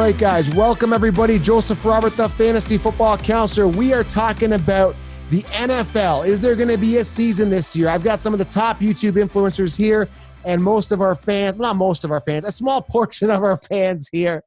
right, guys. Welcome, everybody. Joseph Robert, the fantasy football counselor. We are talking about the NFL. Is there going to be a season this year? I've got some of the top YouTube influencers here and most of our fans, not most of our fans, a small portion of our fans here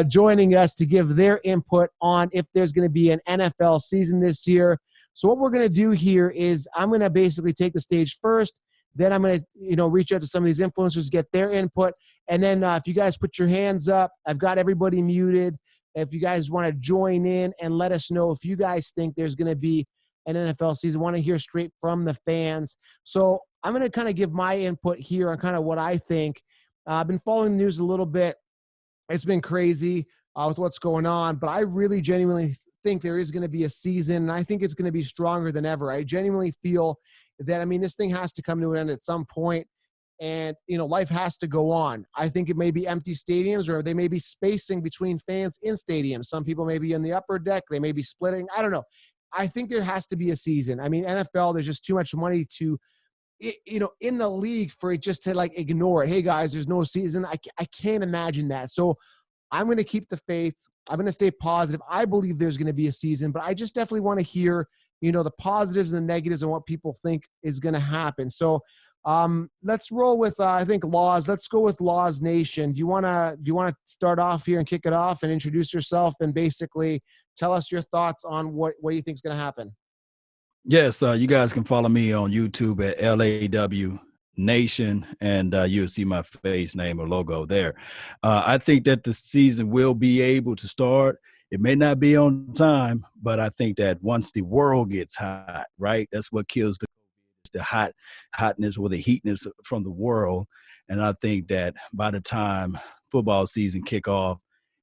joining us to give their input on if there's going to be an NFL season this year. So what we're going to do here is I'm going to basically take the stage first. Then I'm going to, reach out to some of these influencers, get their input. And then if you guys put your hands up, I've got everybody muted. If you guys want to join in and let us know if you guys think there's going to be an NFL season, want to hear straight from the fans. So I'm going to kind of give my input here on kind of what I think. I've been following the news a little bit. It's been crazy with what's going on, but I really genuinely think there is going to be a season, and I think it's going to be stronger than ever. I genuinely feel that, this thing has to come to an end at some point, and, life has to go on. I think it may be empty stadiums, or they may be spacing between fans in stadiums. Some people may be in the upper deck. They may be splitting. I don't know. I think there has to be a season. NFL, there's just too much money to, in the league for it just to ignore it. Hey guys, there's no season. I can't imagine that. So I'm going to keep the faith. I'm going to stay positive. I believe there's going to be a season, but I just definitely want to hear the positives and the negatives and what people think is going to happen. So let's roll with, I think, Laws. Let's go with Laws Nation. Do you want to start off here and kick it off and introduce yourself and basically tell us your thoughts on what you think is going to happen? Yes, you guys can follow me on YouTube at LAW Nation, and you'll see my face, name, or logo there. I think that the season will be able to start. It may not be on time, but I think that once the world gets hot, right, that's what kills the hotness or the heatness from the world. And I think that by the time football season kick off,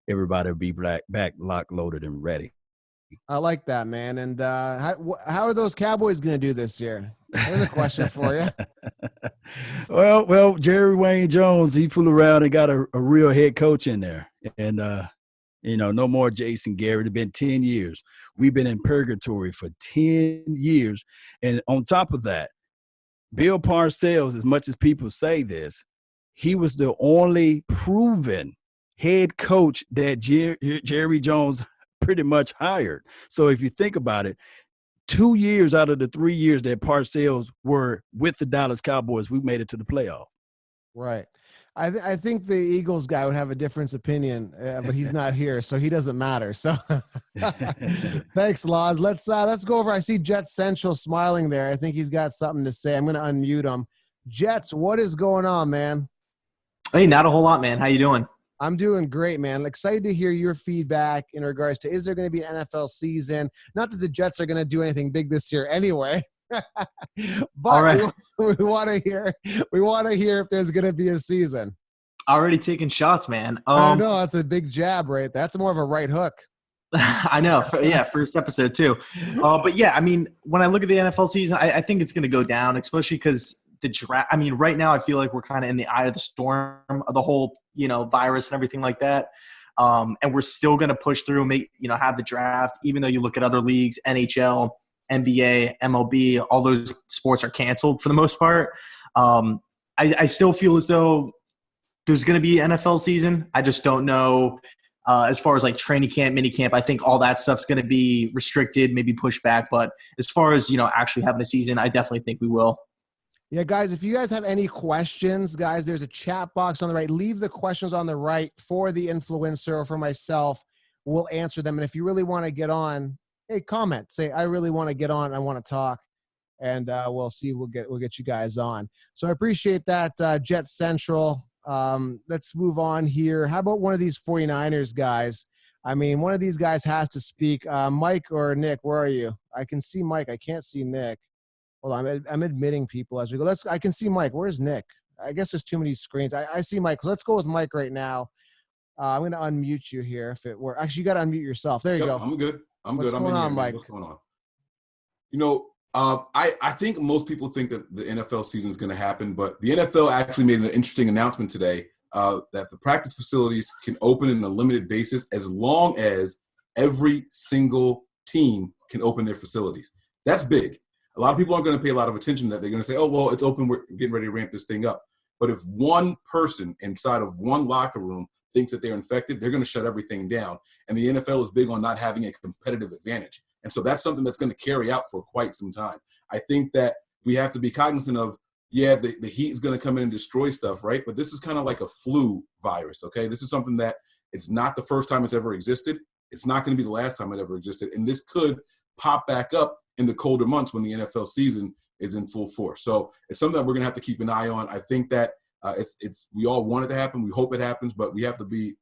everybody will be back locked, loaded, and ready. I like that, man. And how are those Cowboys going to do this year? Here's a question for you. Well, Jerry Wayne Jones, he flew around and got a real head coach in there. And, no more Jason Garrett. It's been 10 years. We've been in purgatory for 10 years. And on top of that, Bill Parcells, as much as people say this, he was the only proven head coach that Jerry Jones pretty much hired. So if you think about it, 2 years out of the 3 years that Parcells were with the Dallas Cowboys, we made it to the playoff. Right. I think the Eagles guy would have a different opinion, but he's not here, so he doesn't matter. So thanks, Laws. Let's go over. I see Jets Central smiling there. I think he's got something to say. I'm going to unmute him. Jets, what is going on, man? Hey, not a whole lot, man. How you doing? I'm doing great, man. Excited to hear your feedback in regards to, is there going to be an NFL season? Not that the Jets are going to do anything big this year anyway. But right. we want to hear if there's going to be a season. Already taking shots, man. I know, that's a big jab, right? That's more of a right hook. I know. First episode too. But yeah, when I look at the NFL season, I think it's going to go down, especially because the draft. Right now I feel like we're kind of in the eye of the storm of the whole, virus and everything like that. And we're still going to push through, have the draft, even though you look at other leagues, NHL, NBA, MLB, all those sports are canceled for the most part. I still feel as though there's going to be an NFL season. I just don't know as far as training camp, mini camp. I think all that stuff's going to be restricted, maybe pushed back. But as far as, actually having a season, I definitely think we will. Yeah, guys, if you guys have any questions, guys, there's a chat box on the right. Leave the questions on the right for the influencer or for myself. We'll answer them. And if you really want to get on, hey, comment. Say, I really want to get on. I want to talk. And we'll see. We'll get you guys on. So I appreciate that, Jet Central. Let's move on here. How about one of these 49ers guys? One of these guys has to speak. Mike or Nick, where are you? I can see Mike. I can't see Nick. Hold on. I'm admitting people as we go. I can see Mike. Where's Nick? I guess there's too many screens. I see Mike. Let's go with Mike right now. I'm going to unmute you here if it were. Actually, you got to unmute yourself. There you go. I'm good. What's going on, Mike? What's going on? I think most people think that the NFL season is going to happen, but the NFL actually made an interesting announcement today that the practice facilities can open on a limited basis as long as every single team can open their facilities. That's big. A lot of people aren't going to pay a lot of attention to that. They're going to say, oh, well, it's open. We're getting ready to ramp this thing up. But if one person inside of one locker room thinks that they're infected, they're going to shut everything down. And the NFL is big on not having a competitive advantage. And so that's something that's going to carry out for quite some time. I think that we have to be cognizant of, the heat is going to come in and destroy stuff, right? But this is kind of like a flu virus, okay? This is something that it's not the first time it's ever existed. It's not going to be the last time it ever existed. And this could pop back up in the colder months when the NFL season is in full force. So it's something that we're going to have to keep an eye on. I think that we all want it to happen. We hope it happens, but we have to be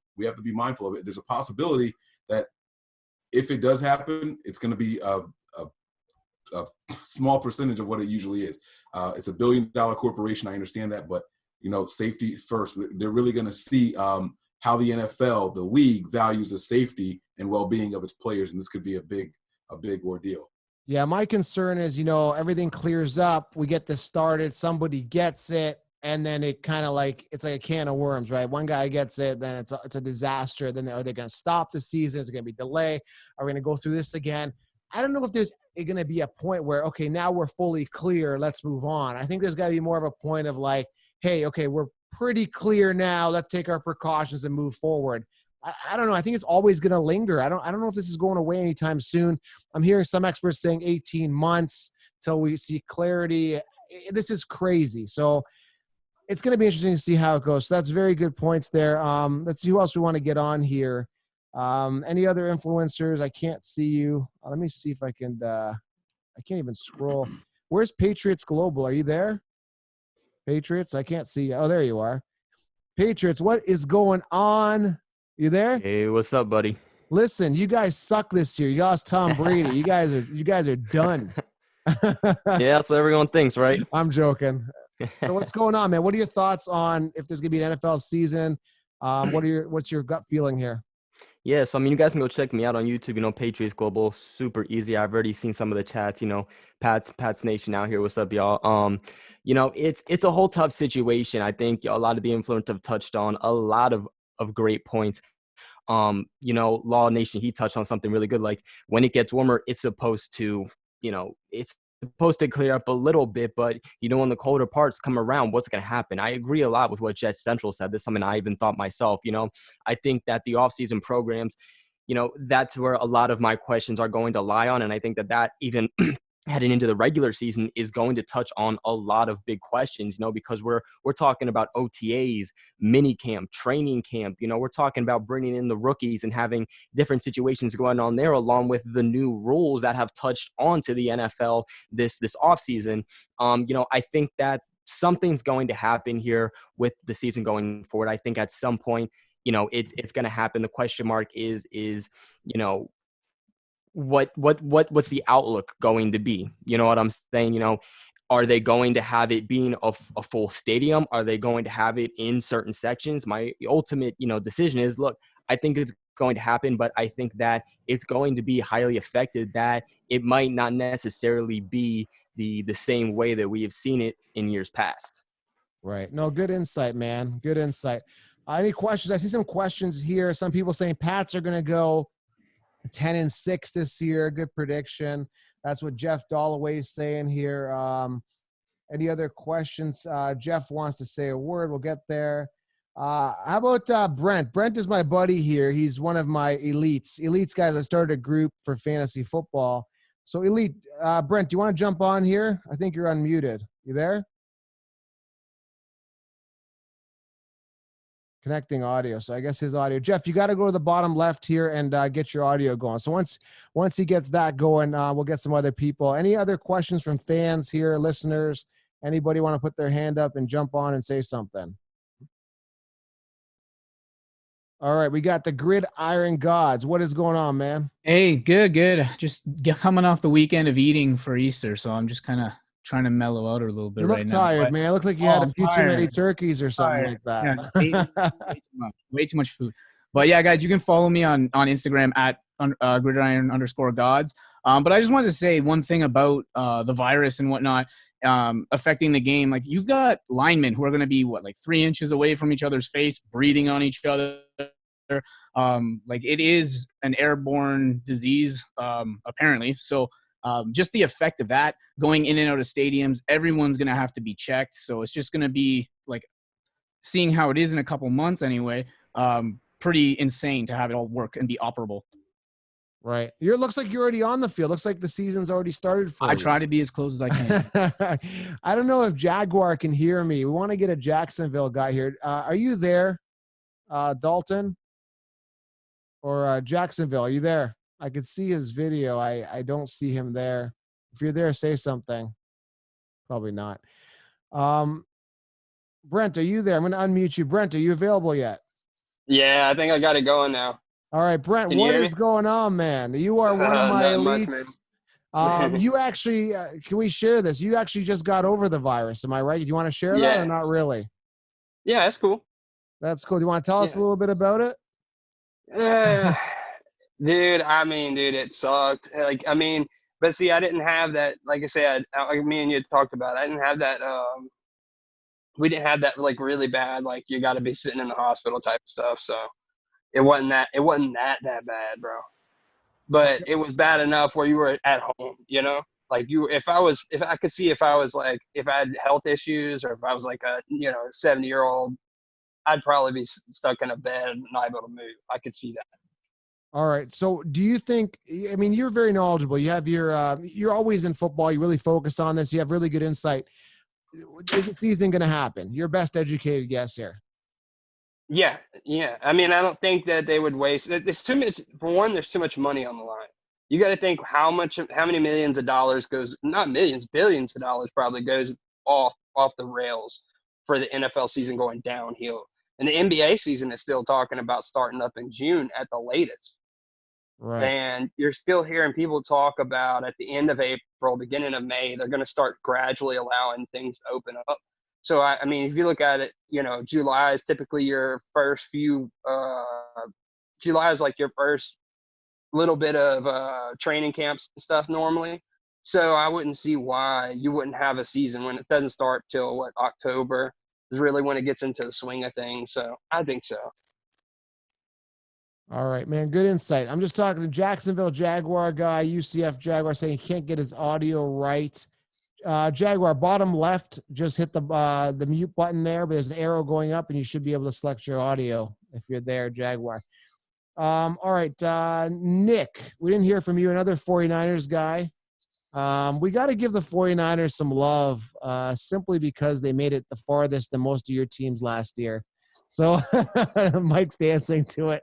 mindful of it. There's a possibility that if it does happen, it's going to be a small percentage of what it usually is. It's $1 billion corporation. I understand that, but safety first. They're really going to see how the NFL, the league, values the safety and well-being of its players, and this could be a big ordeal. Yeah, my concern is, everything clears up. We get this started. Somebody gets it. And then it kind of it's like a can of worms, right? One guy gets it, then it's a disaster. Then are they going to stop the season? Is it going to be delay? Are we going to go through this again? I don't know if there's going to be a point where, okay, now we're fully clear. Let's move on. I think there's got to be more of a point of hey, okay, we're pretty clear now. Let's take our precautions and move forward. I don't know. I think it's always going to linger. I don't know if this is going away anytime soon. I'm hearing some experts saying 18 months till we see clarity. This is crazy. So it's going to be interesting to see how it goes. So that's very good points there. Let's see who else we want to get on here. Any other influencers? I can't see you. Let me see if I can. I can't even scroll. Where's Patriots Global? Are you there? Patriots? I can't see you. Oh, there you are. Patriots, what is going on? You there? Hey, what's up, buddy? Listen, you guys suck this year. You lost Tom Brady. You guys are done. Yeah, that's what everyone thinks, right? I'm joking. So what's going on, man? What are your thoughts on if there's going to be an NFL season? What's your gut feeling here? Yeah, so you guys can go check me out on YouTube, Patriots Global, super easy. I've already seen some of the chats, Pat's Nation out here. What's up, y'all? It's a whole tough situation. I think a lot of the influencers have touched on a lot of great points. Law Nation, he touched on something really good. Like when it gets warmer, it's supposed to, it's supposed to clear up a little bit, but when the colder parts come around, what's going to happen? I agree a lot with what Jets Central said. This is something I even thought myself. I think that the offseason programs, that's where a lot of my questions are going to lie on. And I think that even heading into the regular season is going to touch on a lot of big questions, because we're talking about OTAs, mini camp, training camp, we're talking about bringing in the rookies and having different situations going on there, along with the new rules that have touched onto the NFL this offseason. I think that something's going to happen here with the season going forward. I think at some point, it's going to happen. The question mark is what's the outlook going to be? You know what I'm saying? Are they going to have it being a full stadium? Are they going to have it in certain sections? My ultimate, decision is, look, I think it's going to happen, but I think that it's going to be highly affected, that it might not necessarily be the same way that we have seen it in years past. Right. No, good insight, man. Good insight. Any questions? I see some questions here. Some people saying Pats are going to go 10-6 this year. Good prediction. That's what Jeff Dalloway is saying here. Any other questions? Jeff wants to say a word. We'll get there. How about Brent? Brent is my buddy here. He's one of my elites guys. I started a group for fantasy football. So elite, Brent, do you want to jump on here? I think you're unmuted. You there? Connecting audio. So I guess his audio. Jeff, you got to go to the bottom left here and get your audio going. So once he gets that going, we'll get some other people. Any other questions from fans here, listeners? Anybody want to put their hand up and jump on and say something? All right, we got the Gridiron Gods. What is going on, man? Hey, good. Just coming off the weekend of eating for Easter, so I'm just kind of trying to mellow out a little bit right now. You look tired, man. It looks like you had a few too many turkeys or something like that. Yeah, way too much food. But yeah, guys, you can follow me on Instagram at gridiron_gods. But I just wanted to say one thing about the virus and whatnot affecting the game. Like, you've got linemen who are going to be 3 inches away from each other's face, breathing on each other. It is an airborne disease, apparently. So just the effect of that going in and out of stadiums, everyone's going to have to be checked. So it's just going to be seeing how it is in a couple months anyway, pretty insane to have it all work and be operable. Right. It looks like you're already on the field. Looks like the season's already started for you. I try to be as close as I can. I don't know if Jaguar can hear me. We want to get a Jacksonville guy here. Are you there, Dalton? Or Jacksonville, are you there? I could see his video. I don't see him there. If you're there, say something. Probably not. Brent, are you there? I'm going to unmute you. Brent, are you available yet? Yeah, I think I got it going now. All right, Brent, Can you what hear is me? going on, man? You are one of my Not much, man. elites. You actually, can we share this? You actually just got over the virus. Am I right? Do you want to share that or Yeah. not really? Yeah, that's cool. That's cool. Do you want to tell us a Yeah. little bit about it? Dude, it sucked. But see, I didn't have that. Like I said, me and you had talked about it. I didn't have that. We didn't have that like really bad. Like you got to be sitting in the hospital type of stuff. So it wasn't that. It wasn't that bad, bro. But it was bad enough where you were at home. You know, like if I could see if I had health issues or if I was like a 70-year-old, I'd probably be stuck in a bed and not able to move. I could see that. All right. So do you think, I mean, you're very knowledgeable. You have you're always in football. You really focus on this. You have really good insight. Is the season going to happen? Your best educated guess here. Yeah. I mean, I don't think that they would waste. There's too much. For one, there's too much money on the line. You got to think how many millions of dollars goes, not millions, billions of dollars probably goes off the rails for the NFL season going downhill. And the NBA season is still talking about starting up in June at the latest. Right. And you're still hearing people talk about at the end of April, beginning of May, they're going to start gradually allowing things to open up. So, I mean, if you look at it, July is typically your first few July is like your first little bit of training camps and stuff normally. So I wouldn't see why you wouldn't have a season when it doesn't start till October is really when it gets into the swing of things. So I think so. All right, man. Good insight. I'm just talking to Jacksonville Jaguar guy, UCF Jaguar, saying he can't get his audio right. Jaguar, bottom left, just hit the mute button there, but there's an arrow going up, and you should be able to select your audio if you're there, Jaguar. All right, Nick, we didn't hear from you, another 49ers guy. We got to give the 49ers some love simply because they made it the farthest than most of your teams last year. So Mike's dancing to it.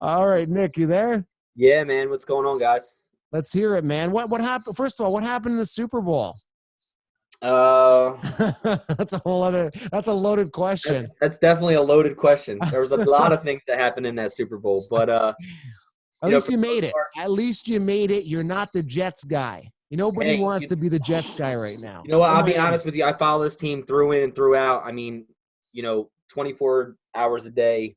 All right, Nick, you there? Yeah, man. What's going on, guys? Let's hear it, man. What happened? First of all, what happened in the Super Bowl? That's a loaded question. That's definitely a loaded question. There was a lot of things that happened in that Super Bowl, but at least you made it. At least you made it. You're not the Jets guy. Nobody wants to be the Jets guy right now. You know what? I'll be honest with you. I follow this team through in and throughout. I mean, 24 hours a day,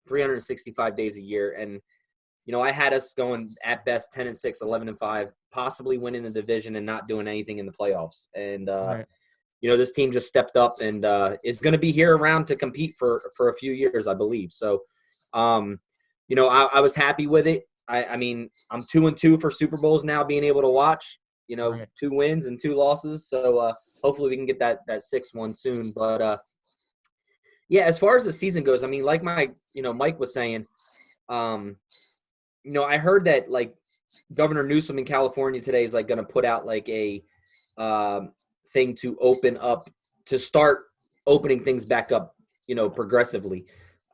365 days a year. And, I had us going at best 10-6, 11-5, possibly winning the division and not doing anything in the playoffs. And, Right. This team just stepped up and is going to be here around to compete for a few years, I believe. So, I was happy with it. I mean, I'm 2-2 for Super Bowls now, being able to watch, Right. 2 wins and 2 losses. So hopefully we can get that 6th one soon. But, yeah, as far as the season goes, I mean, like Mike was saying, I heard that Governor Newsom in California today is going to put out a thing to open up, to start opening things back up, progressively,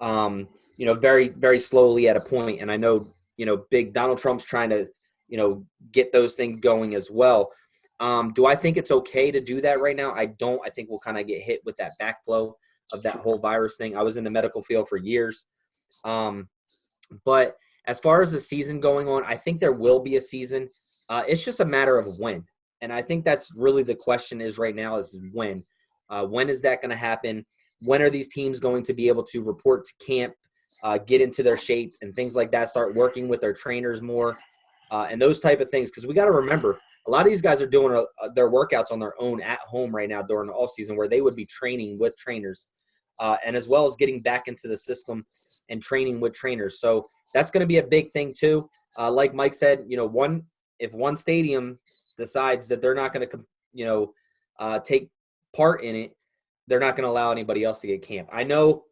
very, very slowly at a point. And I know, big Donald Trump's trying to, get those things going as well. Do I think it's okay to do that right now? I don't. I think we'll kind of get hit with that backflow of that whole virus thing. I was in the medical field for years. But as far as the season going on, I think there will be a season. It's just a matter of when. And I think that's really the question is right now is when. When is that going to happen? When are these teams going to be able to report to camp, get into their shape and things like that, start working with their trainers more and those type of things? Because we got to remember, a lot of these guys are doing their workouts on their own at home right now during the off season, where they would be training with trainers and as well as getting back into the system and training with trainers. So that's going to be a big thing too. Like Mike said, if one stadium decides that they're not going to, take part in it, they're not going to allow anybody else to get camp. I know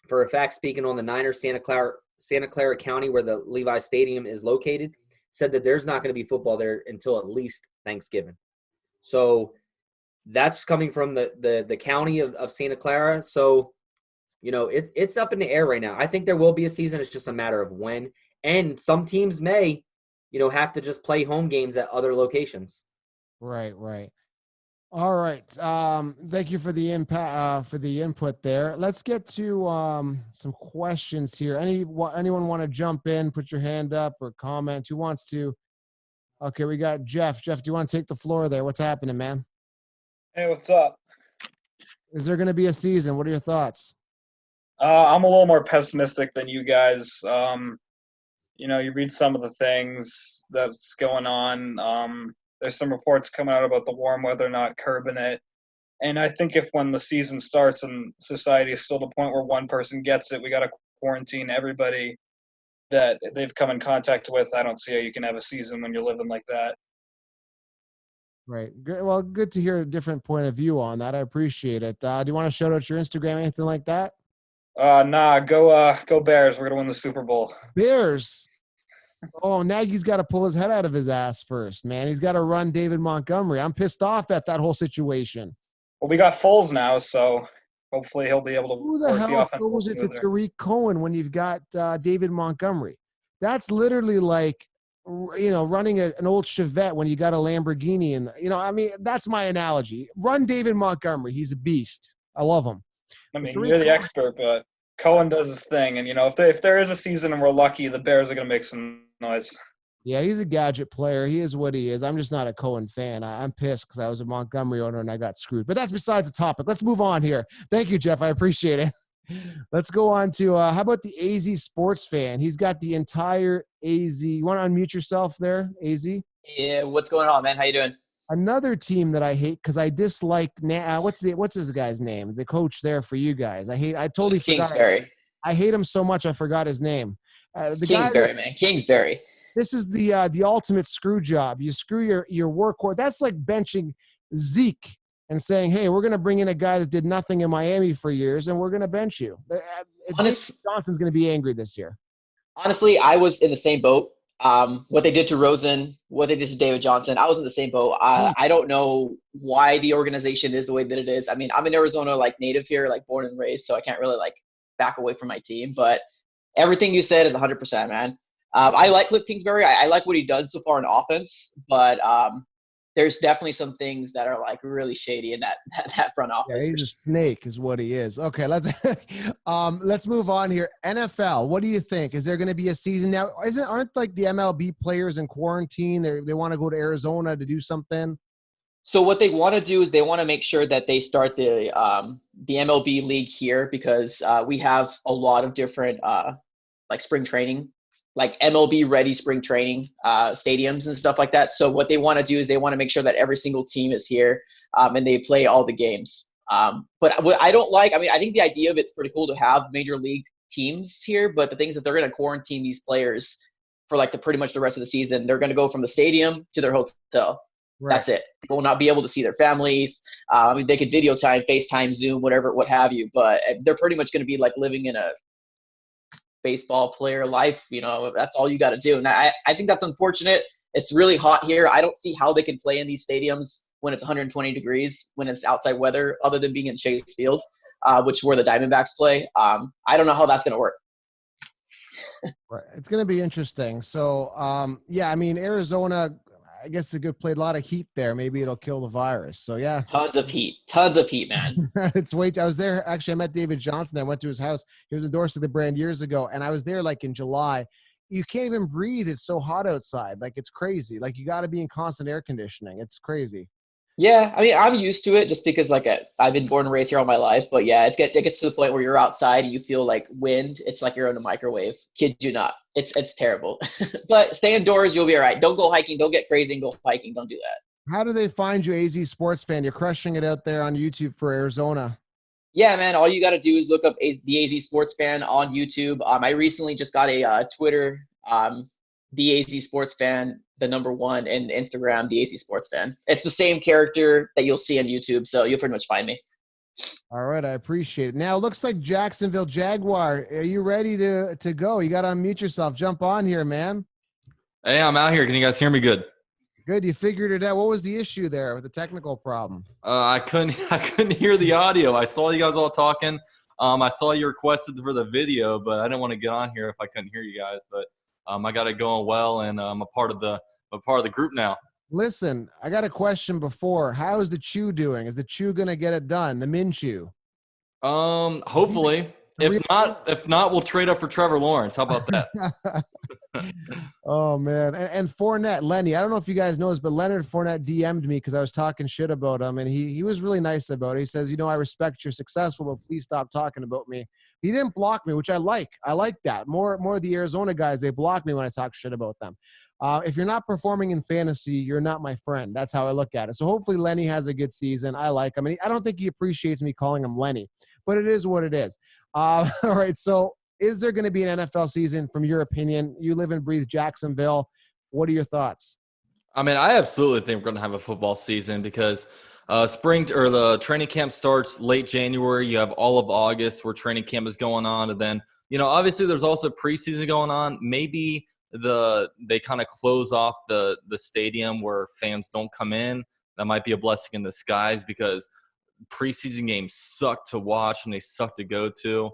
for a fact, speaking on the Niners, Santa Clara County, where the Levi Stadium is located, said that there's not going to be football there until at least Thanksgiving. So that's coming from the county of Santa Clara. So, it's up in the air right now. I think there will be a season. It's just a matter of when. And some teams may, have to just play home games at other locations. Right. All right. Thank you for the input there. Let's get to some questions here. Anyone want to jump in? Put your hand up or comment. Who wants to? Okay, we got Jeff. Jeff, do you want to take the floor there? What's happening, man? Hey, what's up? Is there going to be a season? What are your thoughts? I'm a little more pessimistic than you guys. You read some of the things that's going on. There's some reports coming out about the warm weather not curbing it. And I think when the season starts and society is still to the point where one person gets it, we got to quarantine everybody that they've come in contact with. I don't see how you can have a season when you're living like that. Right. Good. Well, good to hear a different point of view on that. I appreciate it. Do you want to shout out your Instagram, anything like that? Nah, go Bears. We're going to win the Super Bowl. Bears. Oh, Nagy's got to pull his head out of his ass first, man. He's got to run David Montgomery. I'm pissed off at that whole situation. Well, we got Foles now, so hopefully he'll be able to Who the hell throws it to Tariq Cohen when you've got David Montgomery? That's literally like, running an old Chevette when you got a Lamborghini. And, that's my analogy. Run David Montgomery. He's a beast. I love him. I mean, you're the expert, but Cohen does his thing. And, if there is a season and we're lucky, the Bears are going to make some noise. Yeah, he's a gadget player. He is what he is. I'm just not a Cohen fan. I'm pissed because I was a Montgomery owner and I got screwed. But that's besides the topic. Let's move on here. Thank you, Jeff. I appreciate it. Let's go on to how about the AZ sports fan? He's got the entire AZ. You want to unmute yourself there, AZ? Yeah, what's going on, man? How you doing? Another team that I hate because I dislike. What's this guy's name? The coach there for you guys. I totally forgot. Kingsbury. I hate him so much. I forgot his name. Kingsbury, man. Kingsbury. This is the ultimate screw job. You screw your workhorse. That's like benching Zeke and saying, hey, we're going to bring in a guy that did nothing in Miami for years, and we're going to bench you. Johnson's going to be angry this year. Honestly, I was in the same boat. What they did to Rosen, what they did to David Johnson, I was in the same boat. I don't know why the organization is the way that it is. I mean, I'm in Arizona, native here, born and raised, so I can't really, back away from my team. But everything you said is 100%, man. I like Cliff Kingsbury. I like what he does so far in offense, but there's definitely some things that are really shady in that front office. Yeah, he's a snake is what he is. Okay, let's move on here. NFL, what do you think? Is there going to be a season now? Aren't the MLB players in quarantine? They want to go to Arizona to do something? So what they want to do is they want to make sure that they start the MLB league here because we have a lot of different spring training, MLB ready spring training stadiums and stuff like that. So what they want to do is they want to make sure that every single team is here and they play all the games. But what I don't I think the idea of it's pretty cool to have major league teams here, but the thing is that they're going to quarantine these players for pretty much the rest of the season. They're going to go from the stadium to their hotel. Right. That's it. They will not be able to see their families. They could video time, FaceTime, Zoom, whatever, what have you. But they're pretty much going to be living in a baseball player life. That's all you got to do. And I think that's unfortunate. It's really hot here. I don't see how they can play in these stadiums when it's 120 degrees, when it's outside weather, other than being in Chase Field, which where the Diamondbacks play. I don't know how that's going to work. Right. It's going to be interesting. So, Arizona, I guess a good play. A lot of heat there. Maybe it'll kill the virus. So yeah, tons of heat, man. It's I was there. Actually, I met David Johnson. I went to his house. He was endorsing the brand years ago, and I was there in July. You can't even breathe. It's so hot outside. It's crazy. You got to be in constant air conditioning. It's crazy. Yeah, I'm used to it just because I've been born and raised here all my life. But yeah, it gets to the point where you're outside and you feel wind. It's like you're in a microwave. Kid you not. It's terrible. But stay indoors, you'll be all right. Don't go hiking. Don't get crazy and go hiking. Don't do that. How do they find you, AZ Sports Fan? You're crushing it out there on YouTube for Arizona. Yeah, man. All you got to do is look up the AZ Sports Fan on YouTube. I recently just got a Twitter, the AZ Sports Fan, the #1, and Instagram, the AZ Sports Fan. It's the same character that you'll see on YouTube, so you'll pretty much find me. All right, I appreciate it. Now it looks like Jacksonville Jaguar. Are you ready to go? You got to unmute yourself. Jump on here, man. Hey, I'm out here. Can you guys hear me good? Good. You figured it out. What was the issue there? With the technical problem? I couldn't hear the audio. I saw you guys all talking. I saw you requested for the video, but I didn't want to get on here if I couldn't hear you guys. But I got it going well, and I'm a part of the group now. Listen, I got a question before. How is the Chew doing? Is the Chew gonna get it done? The Minshew? Hopefully. If not, we'll trade up for Trevor Lawrence. How about that? Oh man, and Fournette, Lenny. I don't know if you guys know this, but Leonard Fournette DM'd me because I was talking shit about him, and he was really nice about it. He says, I respect you're successful, but please stop talking about me. He didn't block me, which I like. I like that. More of the Arizona guys, they block me when I talk shit about them. If you're not performing in fantasy, you're not my friend. That's how I look at it. So hopefully Lenny has a good season. I like him. And I don't think he appreciates me calling him Lenny, but it is what it is. All right, so is there going to be an NFL season from your opinion? You live and breathe Jacksonville. What are your thoughts? I mean, I absolutely think we're going to have a football season because the training camp starts late January. You have all of August where training camp is going on. And then, obviously there's also preseason going on. Maybe they kind of close off the stadium where fans don't come in. That might be a blessing in disguise because preseason games suck to watch and they suck to go to.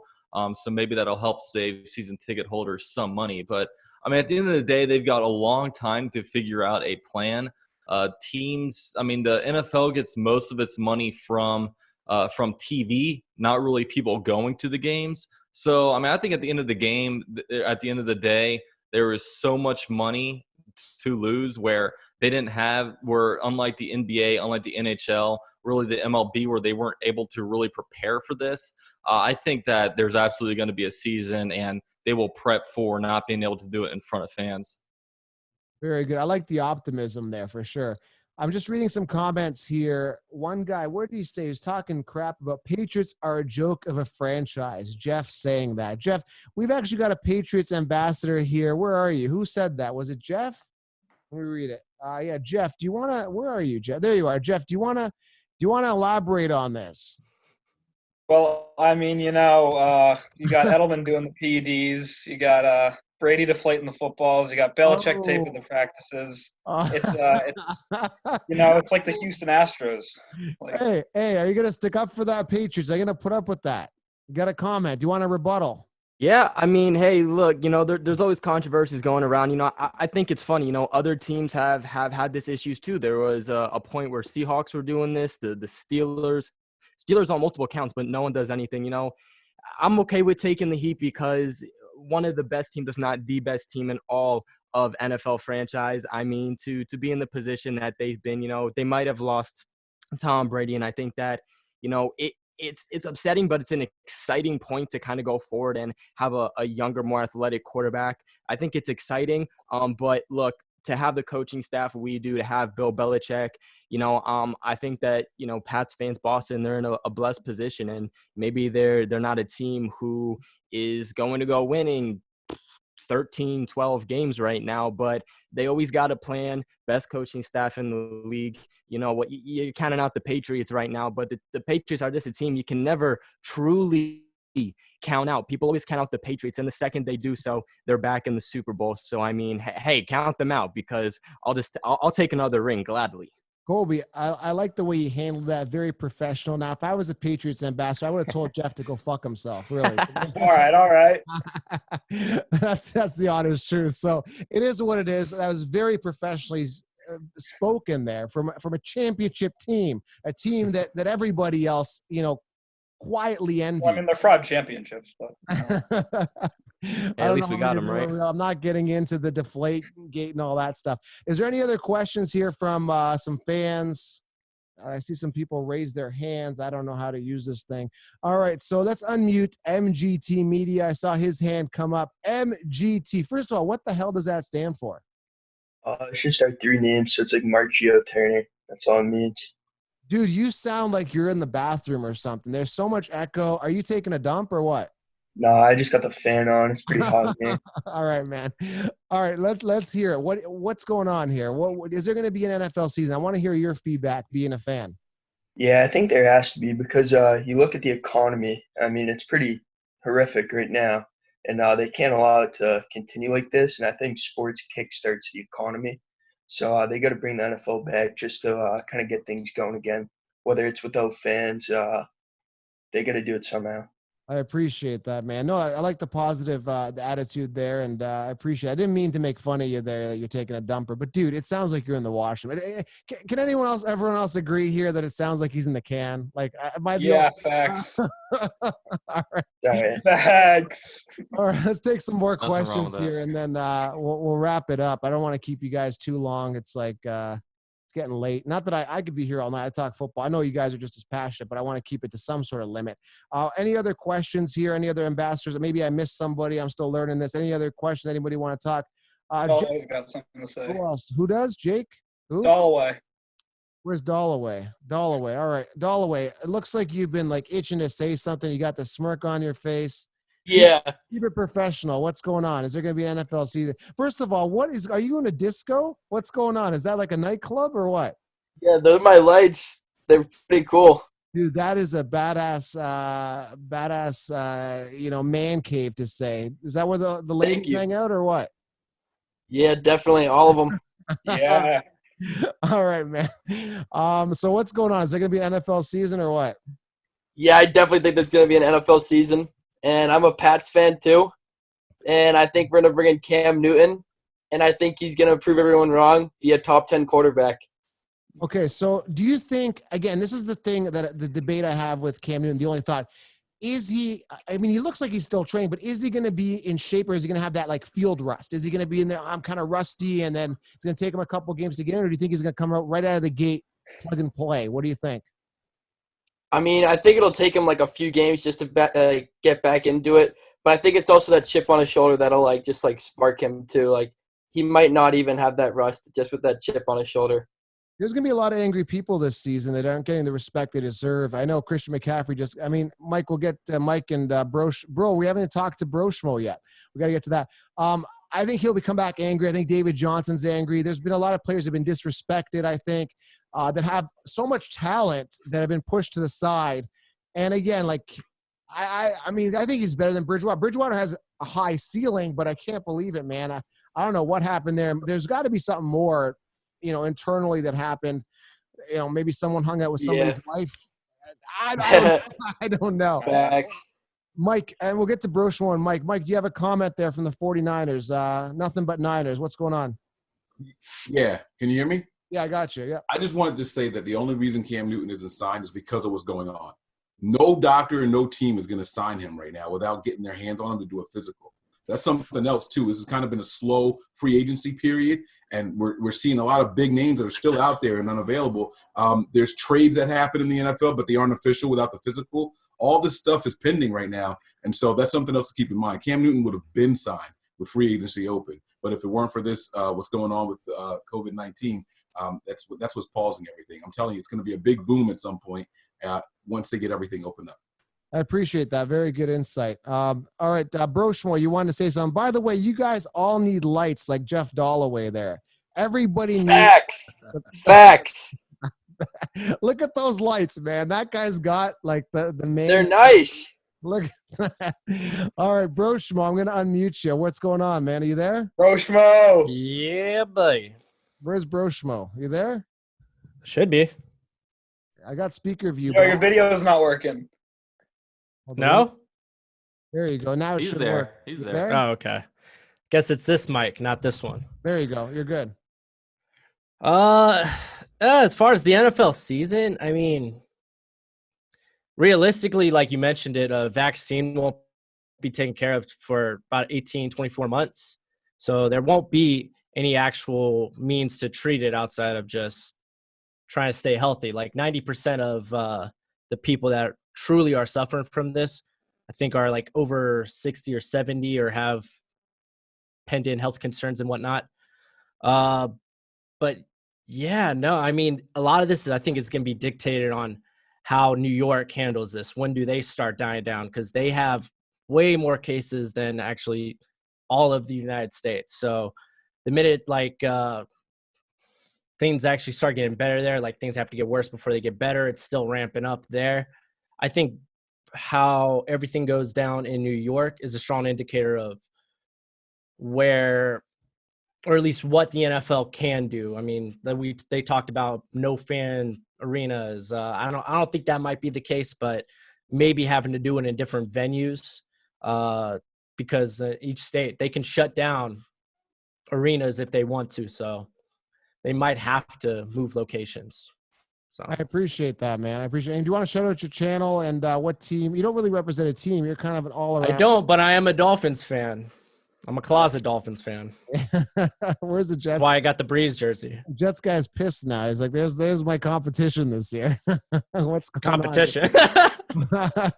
So maybe that'll help save season ticket holders some money. But, I mean, at the end of the day, they've got a long time to figure out a plan. The NFL gets most of its money from TV, not really people going to the games. So, I mean, I think at the end of the day, there is so much money to lose where unlike the NBA, unlike the NHL, really the MLB, where they weren't able to really prepare for this. I think that there's absolutely going to be a season and they will prep for not being able to do it in front of fans. Very good. I like the optimism there for sure. I'm just reading some comments here. One guy, what did he say? He was talking crap about Patriots are a joke of a franchise. Jeff saying that. Jeff, we've actually got a Patriots ambassador here. Where are you? Who said that? Was it Jeff? Let me read it. Yeah, Jeff, where are you, Jeff? There you are. Jeff, do you want to elaborate on this? Well, I mean, you got Edelman doing the PEDs. You got Brady deflating the footballs. You got Belichick taping the practices. It's it's like the Houston Astros. Hey, are you gonna stick up for that Patriots? Are you gonna put up with that? You got a comment? Do you want a rebuttal? Yeah, I mean, hey, look, there's always controversies going around. I think it's funny. Other teams have had this issues too. There was a point where Seahawks were doing this. The Steelers on multiple counts, but no one does anything. I'm okay with taking the heat because one of the best teams, if not the best team in all of NFL franchise. I mean, to be in the position that they've been, they might have lost Tom Brady, and I think that, it's upsetting, but it's an exciting point to kind of go forward and have a younger, more athletic quarterback. I think it's exciting. But look, to have the coaching staff we do, to have Bill Belichick, I think that, Pats fans, Boston, they're in a blessed position, and maybe they're not a team who is going to go winning 13, 12 games right now, but they always got a plan. Best coaching staff in the league. You're counting out the Patriots right now, but the Patriots are just a team you can never truly count out. People always count out the Patriots, and the second they do so, they're back in the Super Bowl. So I mean, hey, count them out because I'll take another ring gladly. Colby, I like the way you handled that. Very professional. Now, if I was a Patriots ambassador, I would have told Jeff to go fuck himself. Really. All right. That's the honest truth. So it is what it is. That was very professionally spoken there from a championship team, a team that everybody else, quietly envied. Well, I mean, they're fraud championships, but. At least we got him right. I'm not getting into the deflate gate and all that stuff. Is there any other questions here from some fans? I see some people raise their hands. I don't know how to use this thing. All right, so let's unmute MGT Media. I saw his hand come up. MGT. First of all, what the hell does that stand for? It should start 3 names, so it's like Marchio Turner. That's all it means. Dude, you sound like you're in the bathroom or something. There's so much echo. Are you taking a dump or what? No, I just got the fan on. It's pretty hot in here. All right, man. All right, let's hear it. What's going on here? What is there going to be an NFL season? I want to hear your feedback being a fan. Yeah, I think there has to be because you look at the economy. I mean, it's pretty horrific right now, and they can't allow it to continue like this. And I think sports kickstarts the economy, so they got to bring the NFL back just to kind of get things going again. Whether it's without fans, they got to do it somehow. I appreciate that, man. No, I like the positive the attitude there, and I appreciate. I didn't mean to make fun of you there that you're taking a dumper, but dude, it sounds like you're in the washroom. Can everyone else agree here that it sounds like he's in the can? Like, am I the Yeah, only- facts. All right. Sorry. Facts. All right, let's take some more Nothing wrong questions with that. here, and then we'll wrap it up. I don't want to keep you guys too long. It's like it's getting late. Not that I could be here all night. I talk football. I know you guys are just as passionate, but I want to keep it to some sort of limit. Any other questions here? Any other ambassadors? Maybe I missed somebody. I'm still learning this. Any other questions? Anybody want to talk? Dalloway's got something to say. Who else? Who does? Jake? Who? Dalloway. Where's Dalloway? Dalloway. All right, Dalloway. It looks like you've been like itching to say something. You got the smirk on your face. Yeah. Keep it professional. What's going on? Is there going to be an NFL season? First of all, are you in a disco? What's going on? Is that like a nightclub or what? Yeah, those are my lights. They're pretty cool. Dude, that is a badass, man cave to say. Is that where the ladies you. hang out or what? Yeah, definitely. All of them. Yeah. All right, man. So what's going on? Is there going to be an NFL season or what? Yeah, I definitely think there's going to be an NFL season. And I'm a Pats fan too. And I think we're going to bring in Cam Newton. And I think he's going to prove everyone wrong, be a top 10 quarterback. Okay, so do you think, again, this is the thing that the debate I have with Cam Newton, the only thought, is he, I mean, he looks like he's still trained, but is he going to be in shape or is he going to have that like field rust? Is he going to be in there, I'm kind of rusty, and then it's going to take him a couple games to get in, or do you think he's going to come out right out of the gate, plug and play? What do you think? I mean, I think it'll take him like a few games just to get back into it. But I think it's also that chip on his shoulder that'll like just like spark him too. Like he might not even have that rust just with that chip on his shoulder. There's going to be a lot of angry people this season that aren't getting the respect they deserve. I know Christian McCaffrey Mike, we'll get Mike and Bro, we haven't talked to Broshmo yet. We got to get to that. I think he'll come back angry. I think David Johnson's angry. There's been a lot of players that have been disrespected, I think, that have so much talent that have been pushed to the side. And again, like, I think he's better than Bridgewater. Bridgewater has a high ceiling, but I can't believe it, man. I don't know what happened there. There's got to be something more, internally that happened. Maybe someone hung out with somebody's wife. I don't know. Facts. Mike, and we'll get to Broshmo and Mike. Mike, do you have a comment there from the 49ers? Nothing but Niners. What's going on? Yeah. Can you hear me? Yeah, I got you. Yeah. I just wanted to say that the only reason Cam Newton isn't signed is because of what's going on. No doctor and no team is going to sign him right now without getting their hands on him to do a physical. That's something else, too. This has kind of been a slow free agency period, and we're seeing a lot of big names that are still out there and unavailable. There's trades that happen in the NFL, but they aren't official without the physical. All this stuff is pending right now, and so that's something else to keep in mind. Cam Newton would have been signed with free agency open, but if it weren't for this, what's going on with COVID-19, that's what's pausing everything. I'm telling you, it's going to be a big boom at some point once they get everything opened up. I appreciate that. Very good insight. All right, Broshmo, you wanted to say something. By the way, you guys all need lights like Jeff Dalloway there. Everybody Facts. Facts. Look at those lights, man. That guy's got like the main. They're nice. Look. All right, Broshmo, I'm going to unmute you. What's going on, man? Are you there? Broshmo. Yeah, buddy. Where's Broshmo? You there? Should be. I got speaker view. Yo, your video is not working. No? There you go. Now it He's should there. work. He's You there. Oh, okay. Guess it's this mic, not this one. There you go. You're good. As far as the NFL season, I mean, realistically, like you mentioned it, a vaccine won't be taken care of for about 18, 24 months. So there won't be any actual means to treat it outside of just trying to stay healthy. Like 90% of the people that truly are suffering from this, I think are like over 60 or 70 or have pending health concerns and whatnot. But yeah, no, I mean, a lot of this is, I think it's going to be dictated on how New York handles this. When do they start dying down? Because they have way more cases than actually all of the United States. So the minute like things actually start getting better there. Like things have to get worse before they get better. It's still ramping up there. I think how everything goes down in New York is a strong indicator of where, or at least what the NFL can do. I mean, they talked about no fan arenas. I don't think that might be the case, but maybe having to do it in different venues because each state, they can shut down arenas if they want to. So they might have to move locations. So I appreciate that, man. I appreciate it. And do you want to shout out your channel and what team? You don't really represent a team. You're kind of an all-around. I don't, but I am a Dolphins fan. I'm a closet Dolphins fan. Where's the Jets? That's why I got the Breeze jersey. Jets guy's pissed now. He's like, there's my competition this year. What's going competition? On?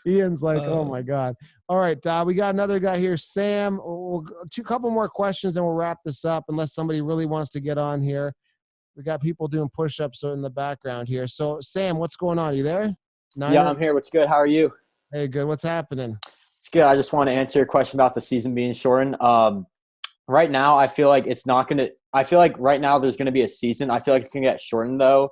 Ian's like, oh my God. All right. We got another guy here, Sam. We'll couple more questions and we'll wrap this up unless somebody really wants to get on here. We got people doing push-ups in the background here. So Sam, what's going on? Are you there? Niner? Yeah, I'm here. What's good? How are you? Hey, good. What's happening? It's good. I just want to answer your question about the season being shortened. Right now, I feel like it's not going to – I feel like right now there's going to be a season. I feel like it's going to get shortened, though,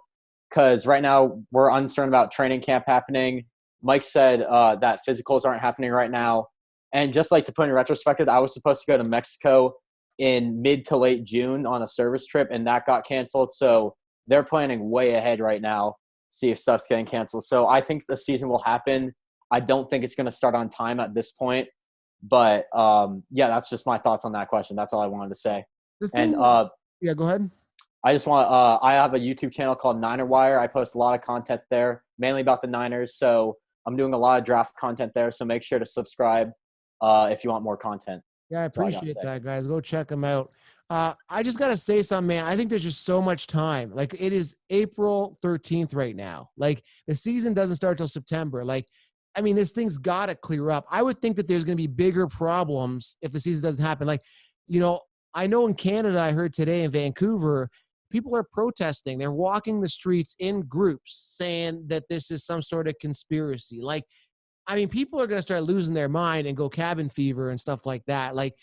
because right now we're uncertain about training camp happening. Mike said that physicals aren't happening right now. And just like to put in retrospective, I was supposed to go to Mexico in mid to late June on a service trip, and that got canceled. So they're planning way ahead right now, see if stuff's getting canceled. So I think the season will happen. I don't think it's going to start on time at this point. But, yeah, that's just my thoughts on that question. That's all I wanted to say. Yeah, go ahead. I just want I have a YouTube channel called Niner Wire. I post a lot of content there, mainly about the Niners. So I'm doing a lot of draft content there. So make sure to subscribe if you want more content. Yeah, I appreciate that, guys. Go check them out. I just got to say something, man. I think there's just so much time. Like, it is April 13th right now. Like, the season doesn't start till September. Like, I mean, this thing's got to clear up. I would think that there's going to be bigger problems if the season doesn't happen. Like, you know, I know in Canada, I heard today in Vancouver, people are protesting. They're walking the streets in groups saying that this is some sort of conspiracy. Like, I mean, people are going to start losing their mind and go cabin fever and stuff like that. Like,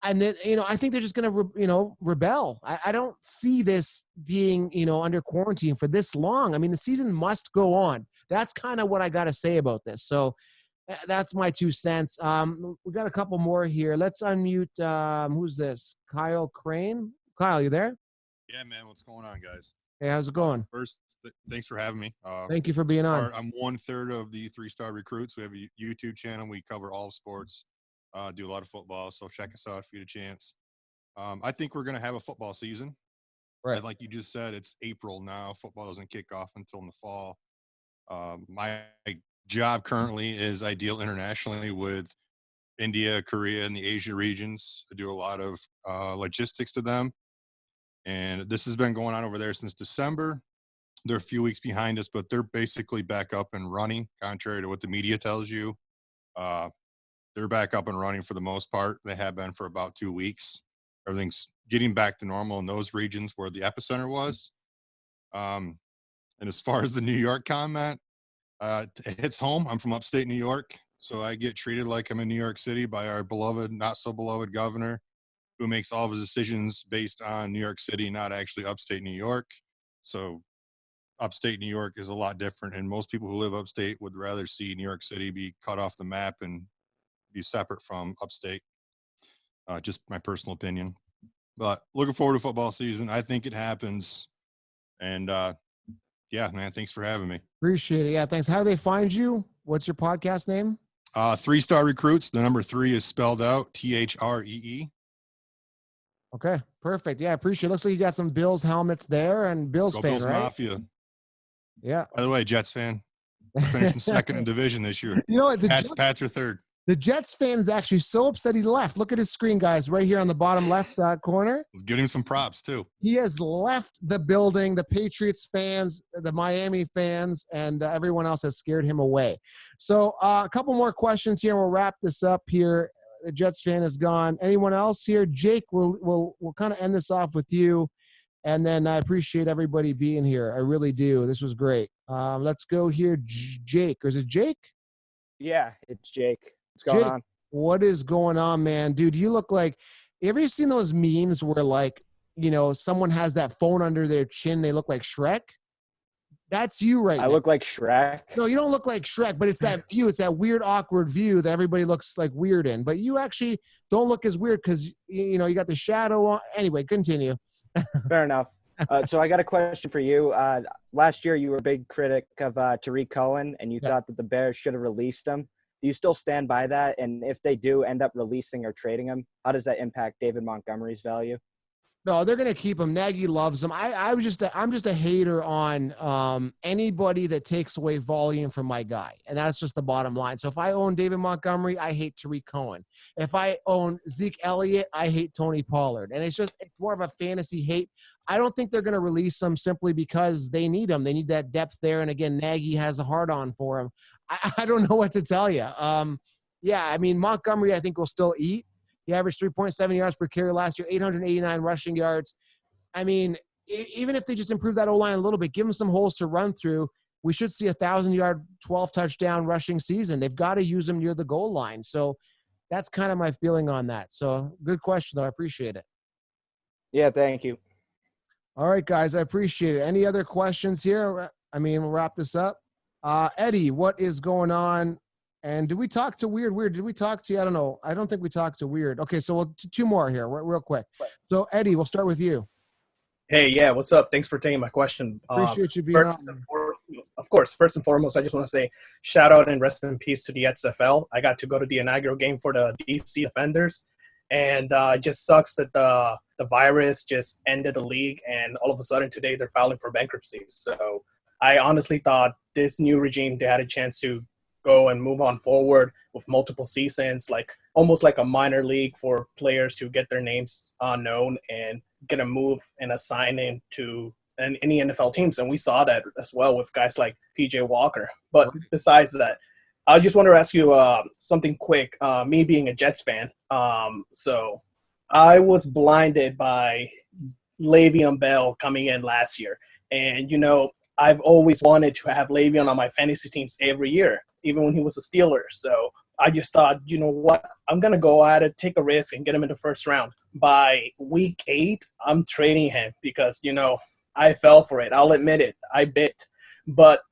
and then, you know, I think they're just going to, rebel. I don't see this being, under quarantine for this long. I mean, the season must go on. That's kind of what I got to say about this. So that's my 2 cents. We got a couple more here. Let's unmute. Who's this? Kyle Crane. Kyle, you there? Yeah, man. What's going on, guys? Hey, how's it going? First, thanks for having me. Thank you for being on. I'm 1/3 of the 3-Star Recruits. We have a YouTube channel. We cover all sports, do a lot of football. So check us out if you get a chance. I think we're going to have a football season. Right. Like you just said, it's April now. Football doesn't kick off until in the fall. My job currently is I deal internationally with India, Korea, and the Asia regions. I do a lot of logistics to them. And this has been going on over there since December. They're a few weeks behind us, but they're basically back up and running, contrary to what the media tells you. They're back up and running for the most part. They have been for about 2 weeks. Everything's getting back to normal in those regions where the epicenter was. And as far as the New York comment, it hits home. I'm from upstate New York, so I get treated like I'm in New York City by our beloved, not so beloved governor, who makes all of his decisions based on New York City, not actually upstate New York. So upstate New York is a lot different, and most people who live upstate would rather see New York City be cut off the map and be separate from upstate. Just my personal opinion. But looking forward to football season. I think it happens. And, yeah, man, thanks for having me. Appreciate it. Yeah, thanks. How do they find you? What's your podcast name? 3-Star Recruits. The number 3 is spelled out, THREE. Okay, perfect. Yeah, I appreciate it. Looks like you got some Bills helmets there and Bills Go fan, Bills right? Mafia. Yeah. By the way, Jets fan. We're finishing second in division this year. You know what? Pats are third. The Jets fan is actually so upset he left. Look at his screen, guys, right here on the bottom left corner. Give him some props, too. He has left the building. The Patriots fans, the Miami fans, and everyone else has scared him away. So a couple more questions here, and we'll wrap this up here. The Jets fan is gone. Anyone else here? Jake, we'll kind of end this off with you, and then I appreciate everybody being here. I really do. This was great. Let's go here, Jake. Or is it Jake? Yeah, it's Jake. What's going Jake, on? what is going on, man? Dude, you look like – have you seen those memes where, like, someone has that phone under their chin, they look like Shrek. That's you right now. I look like Shrek. No, you don't look like Shrek, but it's that view. It's that weird, awkward view that everybody looks like weird in. But you actually don't look as weird because, you got the shadow on. Anyway, continue. Fair enough. So I got a question for you. Last year, you were a big critic of Tariq Cohen, and you thought that the Bears should have released him. Do you still stand by that? And if they do end up releasing or trading him, how does that impact David Montgomery's value? No, they're going to keep him. Nagy loves him. I'm just a hater on anybody that takes away volume from my guy. And that's just the bottom line. So if I own David Montgomery, I hate Tariq Cohen. If I own Zeke Elliott, I hate Tony Pollard. And it's more of a fantasy hate. I don't think they're going to release him simply because they need him. They need that depth there. And again, Nagy has a hard on for him. I don't know what to tell you. Montgomery, I think, will still eat. He averaged 3.7 yards per carry last year, 889 rushing yards. Even if they just improve that O-line a little bit, give him some holes to run through, we should see 1,000-yard, 12-touchdown rushing season. They've got to use him near the goal line. So that's kind of my feeling on that. So good question, though. I appreciate it. Yeah, thank you. All right, guys, I appreciate it. Any other questions here? We'll wrap this up. Eddie, what is going on? And did we talk to Weird? Did we talk to you? I don't know. I don't think we talked to Weird. Okay, so two more here real quick. So, Eddie, we'll start with you. Hey, yeah, what's up? Thanks for taking my question. Appreciate you being on. Of course, first and foremost, I just want to say shout out and rest in peace to the XFL. I got to go to the inaugural game for the DC Defenders, and it just sucks that the virus just ended the league, and all of a sudden today they're filing for bankruptcy. So I honestly thought this new regime, they had a chance to go and move on forward with multiple seasons, like almost like a minor league for players to get their names known and get a move and a sign in to any NFL teams. And we saw that as well with guys like PJ Walker. But besides that, I just want to ask you something quick. Me being a Jets fan, so I was blinded by Le'Veon Bell coming in last year. And, I've always wanted to have Le'Veon on my fantasy teams every year, even when he was a Steeler. So I just thought, you know what, I'm going to go at it, take a risk, and get him in the first round. By week 8, I'm trading him because, I fell for it. I'll admit it. I bit. But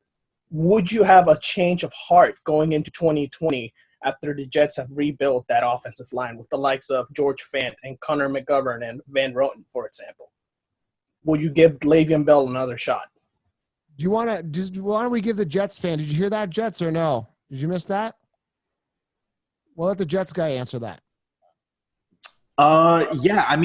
would you have a change of heart going into 2020 after the Jets have rebuilt that offensive line with the likes of George Fant and Connor McGovern and Van Roten, for example? Would you give Le'Veon Bell another shot? Why don't we give the Jets fan? Did you hear that, Jets, or no? Did you miss that? We'll let the Jets guy answer that. Yeah,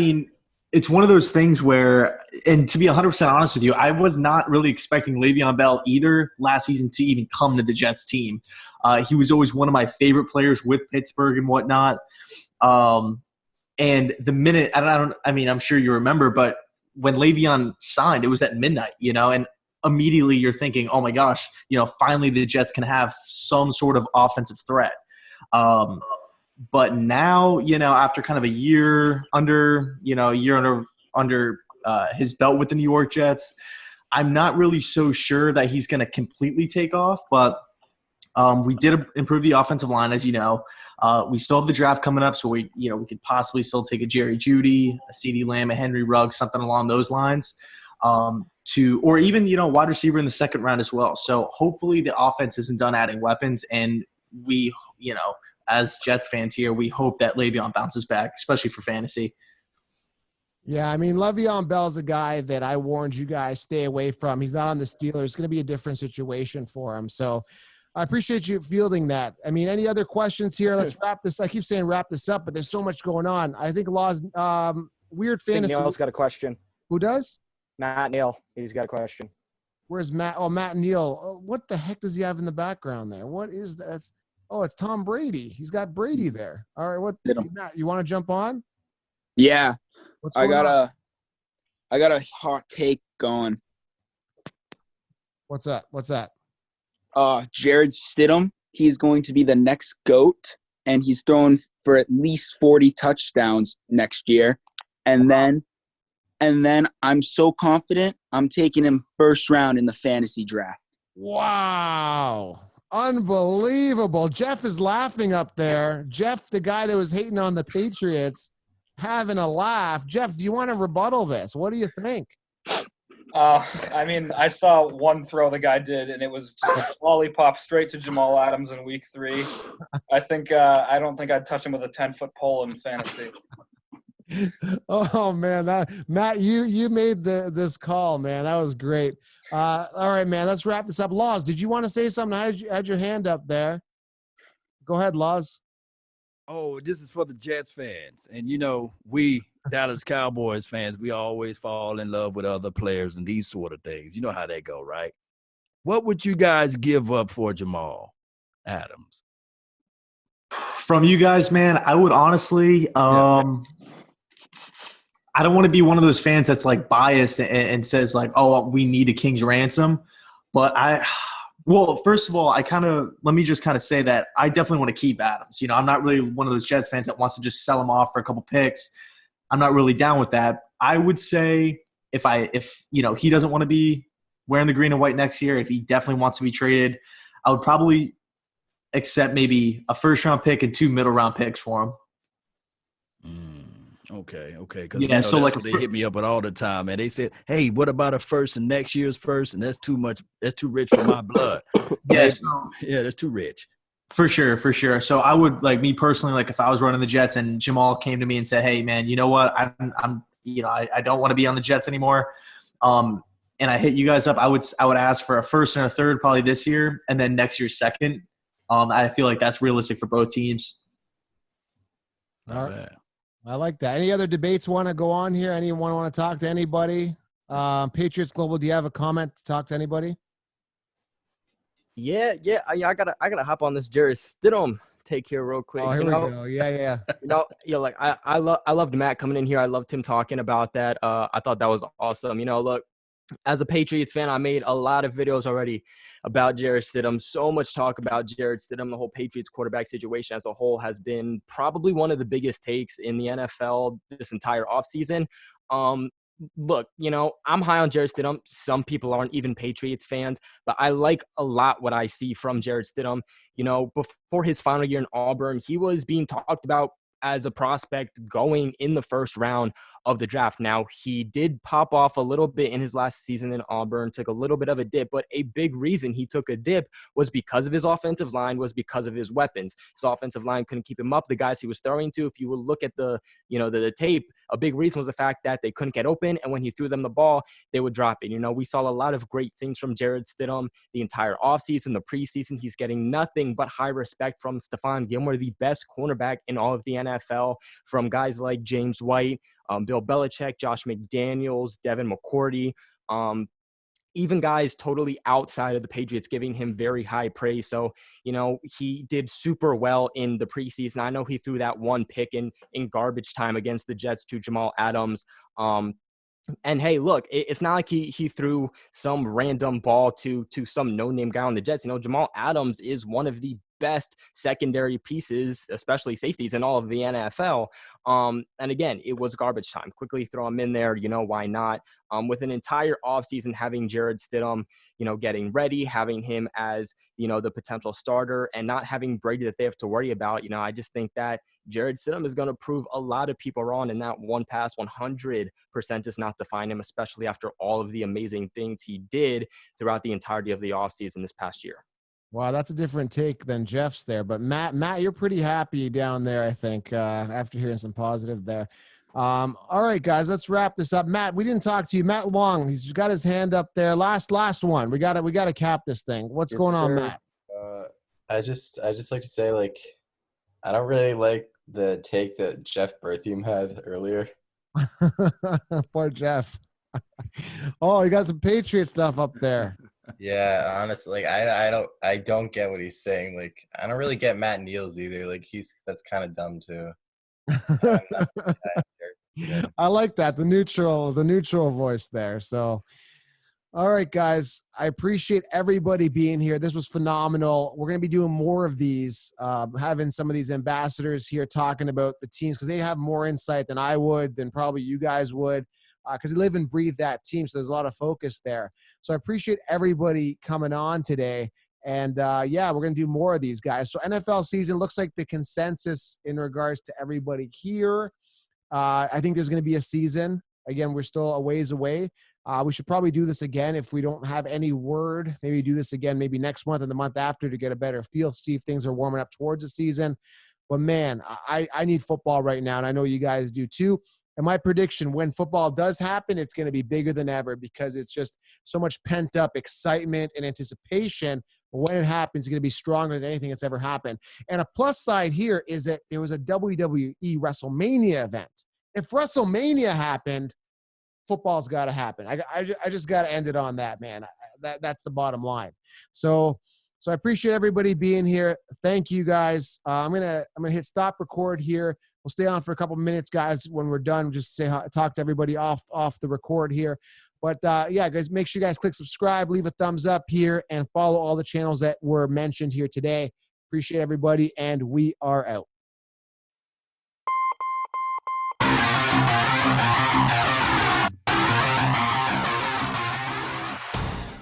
it's one of those things where, and to be 100% honest with you, I was not really expecting Le'Veon Bell either last season to even come to the Jets team. He was always one of my favorite players with Pittsburgh and whatnot. And the minute, I'm sure you remember, but when Le'Veon signed, it was at midnight, and immediately you're thinking, oh my gosh, finally the Jets can have some sort of offensive threat. But now, after kind of a year under his belt with the New York Jets, I'm not really so sure that he's going to completely take off. But we did improve the offensive line, as you know. We still have the draft coming up, so we could possibly still take a Jerry Jeudy, a CeeDee Lamb, a Henry Ruggs, something along those lines. Or even, wide receiver in the second round as well. So hopefully the offense isn't done adding weapons, and we, as Jets fans here, we hope that Le'Veon bounces back, especially for fantasy. Yeah, Le'Veon Bell's a guy that I warned you guys stay away from. He's not on the Steelers. It's going to be a different situation for him. So I appreciate you fielding that. Any other questions here? Let's wrap this. I keep saying wrap this up, but there's so much going on. I think Weird Fantasy. Neil's got a question. Who does? Matt Neal. He's got a question. Where's Matt? Oh, Matt Neal. Oh, what the heck does he have in the background there? What is that? It's Tom Brady. He's got Brady there. All right, Matt, you want to jump on? Yeah. I got a hot take going. What's that? Jared Stidham, he's going to be the next GOAT, and he's throwing for at least 40 touchdowns next year. And then I'm so confident I'm taking him first round in the fantasy draft. Wow. Unbelievable. Jeff is laughing up there. Jeff, the guy that was hating on the Patriots, having a laugh. Jeff, do you want to rebuttal this? What do you think? I mean, I saw one throw the guy did, and it was just a lollipop straight to Jamal Adams in week 3. I don't think I'd touch him with a 10-foot pole in fantasy. Oh man, Matt, you made this call, man. That was great. All right, man, let's wrap this up. Laws, did you want to say something? I had your hand up there. Go ahead, Laws. Oh, this is for the Jets fans. And, we Dallas Cowboys fans, we always fall in love with other players and these sort of things. You know how they go, right? What would you guys give up for Jamal Adams? From you guys, man, I would honestly I don't want to be one of those fans that's like biased and says like, oh, we need a king's ransom. But well, first of all, let me just say that I definitely want to keep Adams. I'm not really one of those Jets fans that wants to just sell him off for a couple picks. I'm not really down with that. I would say if he doesn't want to be wearing the green and white next year, if he definitely wants to be traded, I would probably accept maybe a first-round pick and 2 middle-round picks for him. Okay. Because so like they hit me up with all the time, and they said, "Hey, what about a first and next year's first?" And that's too much. That's too rich for my blood. Yes, that's too rich. For sure. So I would, like, me personally, like if I was running the Jets and Jamal came to me and said, "Hey, man, you know what? I don't want to be on the Jets anymore." And I hit you guys up. I would ask for a first and a third probably this year, and then next year's second. I feel like that's realistic for both teams. All right. I like that. Any other debates want to go on here? Anyone want to talk to anybody? Patriots Global, do you have a comment to talk to anybody? Yeah. I gotta hop on this Jared Stidham take here real quick. Oh, here we go. Yeah. Like I loved Matt coming in here. I loved him talking about that. I thought that was awesome. Look, as a Patriots fan, I made a lot of videos already about Jared Stidham. So much talk about Jared Stidham. The whole Patriots quarterback situation as a whole has been probably one of the biggest takes in the NFL this entire offseason. Look, I'm high on Jared Stidham. Some people aren't even Patriots fans, but I like a lot what I see from Jared Stidham. Before his final year in Auburn, he was being talked about as a prospect going in the first round of the draft. Now, he did pop off a little bit in his last season in Auburn, took a little bit of a dip, but a big reason he took a dip was because of his offensive line, was because of his weapons. His offensive line couldn't keep him up. The guys he was throwing to, if you would look at the tape, a big reason was the fact that they couldn't get open, and when he threw them the ball, they would drop it. We saw a lot of great things from Jared Stidham the entire offseason, the preseason. He's getting nothing but high respect from Stephon Gilmore, the best cornerback in all of the NFL, from guys like James White, Bill Belichick, Josh McDaniels, Devin McCourty, even guys totally outside of the Patriots giving him very high praise. So, he did super well in the preseason. I know he threw that one pick in garbage time against the Jets to Jamal Adams. And hey, look, it's not like he threw some random ball to some no-name guy on the Jets. Jamal Adams is one of the best secondary pieces, especially safeties, in all of the NFL. And again, it was garbage time. Quickly throw him in there. Why not? With an entire offseason having Jared Stidham, getting ready, having him as, the potential starter, and not having Brady that they have to worry about, I just think that Jared Stidham is going to prove a lot of people wrong, and that one pass 100% does not define him, especially after all of the amazing things he did throughout the entirety of the offseason this past year. Wow, that's a different take than Jeff's there. But Matt, you're pretty happy down there, I think, after hearing some positive there. All right, guys, let's wrap this up. Matt, we didn't talk to you. Matt Long, he's got his hand up there. Last one. We got to cap this thing. What's going on, Matt? I just like to say, like, I don't really like the take that Jeff Berthium had earlier. Poor Jeff. Oh, you got some Patriot stuff up there. Yeah, honestly, like I don't get what he's saying. Like, I don't really get Matt Neal's either. Like, that's kind of dumb too. I like that, the neutral voice there. So, all right, guys, I appreciate everybody being here. This was phenomenal. We're going to be doing more of these, having some of these ambassadors here talking about the teams, because they have more insight than I would, than probably you guys would, because they live and breathe that team. So there's a lot of focus there. So I appreciate everybody coming on today. And we're going to do more of these, guys. So NFL season looks like the consensus in regards to everybody here I think there's going to be a season. Again, we're still a ways away. We should probably do this again if we don't have any word. Maybe do this again maybe next month and the month after to get a better feel, see if things are warming up towards the season. But, man, I need football right now, and I know you guys do too. And my prediction, when football does happen, it's going to be bigger than ever because it's just so much pent-up excitement and anticipation. When it happens, it's going to be stronger than anything that's ever happened. And a plus side here is that there was a WWE WrestleMania event. If WrestleMania happened, football's got to happen. I just got to end it on that, man. That's the bottom line. So I appreciate everybody being here. Thank you, guys. I'm gonna hit stop record here. We'll stay on for a couple minutes, guys. When we're done, just say hi, talk to everybody off the record here. But yeah, guys, make sure you guys click subscribe, leave a thumbs up here, and follow all the channels that were mentioned here today. Appreciate everybody, and we are out.